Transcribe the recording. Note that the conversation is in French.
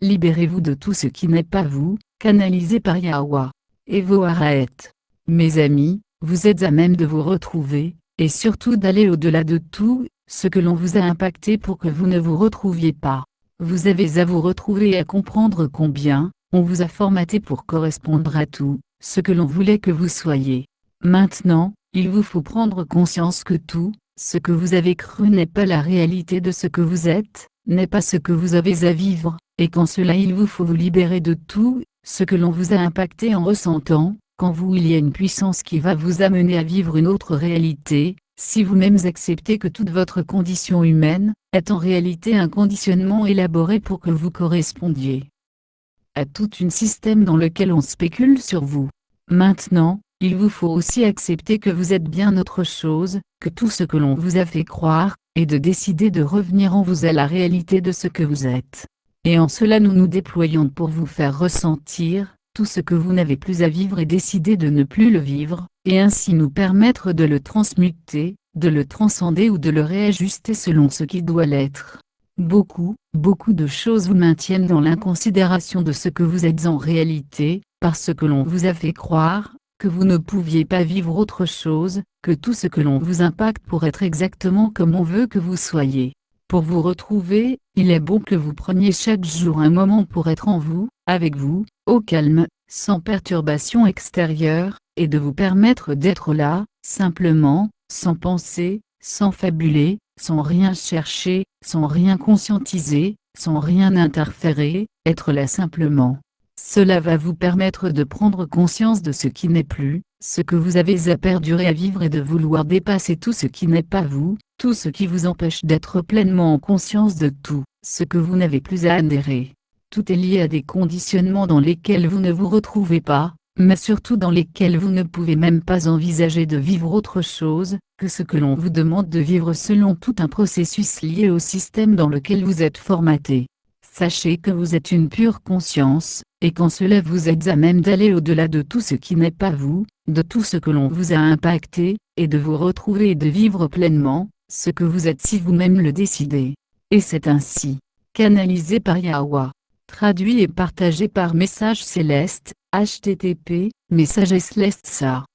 libérez-vous de tout ce qui n'est pas vous, canalisé par Yahweh. Evo Araet. Mes amis, vous êtes à même de vous retrouver, et surtout d'aller au-delà de tout ce que l'on vous a impacté pour que vous ne vous retrouviez pas. Vous avez à vous retrouver et à comprendre combien on vous a formaté pour correspondre à tout ce que l'on voulait que vous soyez. Maintenant, il vous faut prendre conscience que tout ce que vous avez cru n'est pas la réalité de ce que vous êtes, n'est pas ce que vous avez à vivre, et qu'en cela il vous faut vous libérer de tout ce que l'on vous a impacté en ressentant qu'en vous il y a une puissance qui va vous amener à vivre une autre réalité, si vous-même acceptez que toute votre condition humaine est en réalité un conditionnement élaboré pour que vous correspondiez à tout un système dans lequel on spécule sur vous. Maintenant, il vous faut aussi accepter que vous êtes bien autre chose que tout ce que l'on vous a fait croire, et de décider de revenir en vous à la réalité de ce que vous êtes. Et en cela nous nous déployons pour vous faire ressentir tout ce que vous n'avez plus à vivre et décider de ne plus le vivre, et ainsi nous permettre de le transmuter, de le transcender ou de le réajuster selon ce qui doit l'être. Beaucoup de choses vous maintiennent dans l'inconsidération de ce que vous êtes en réalité, parce que l'on vous a fait croire que vous ne pouviez pas vivre autre chose que tout ce que l'on vous impacte pour être exactement comme on veut que vous soyez. Pour vous retrouver, il est bon que vous preniez chaque jour un moment pour être en vous, avec vous, au calme, sans perturbation extérieure, et de vous permettre d'être là, simplement, sans penser, sans fabuler, sans rien chercher, sans rien conscientiser, sans rien interférer, être là simplement. Cela va vous permettre de prendre conscience de ce qui n'est plus, ce que vous avez à perdurer à vivre et de vouloir dépasser tout ce qui n'est pas vous, tout ce qui vous empêche d'être pleinement en conscience de tout ce que vous n'avez plus à adhérer. Tout est lié à des conditionnements dans lesquels vous ne vous retrouvez pas, mais surtout dans lesquels vous ne pouvez même pas envisager de vivre autre chose que ce que l'on vous demande de vivre selon tout un processus lié au système dans lequel vous êtes formaté. Sachez que vous êtes une pure conscience, et qu'en cela vous êtes à même d'aller au-delà de tout ce qui n'est pas vous, de tout ce que l'on vous a impacté, et de vous retrouver et de vivre pleinement ce que vous êtes si vous-même le décidez. Et c'est ainsi. Canalisé par Yahweh. Traduit et partagé par Message Céleste, http://messagesceleste.sa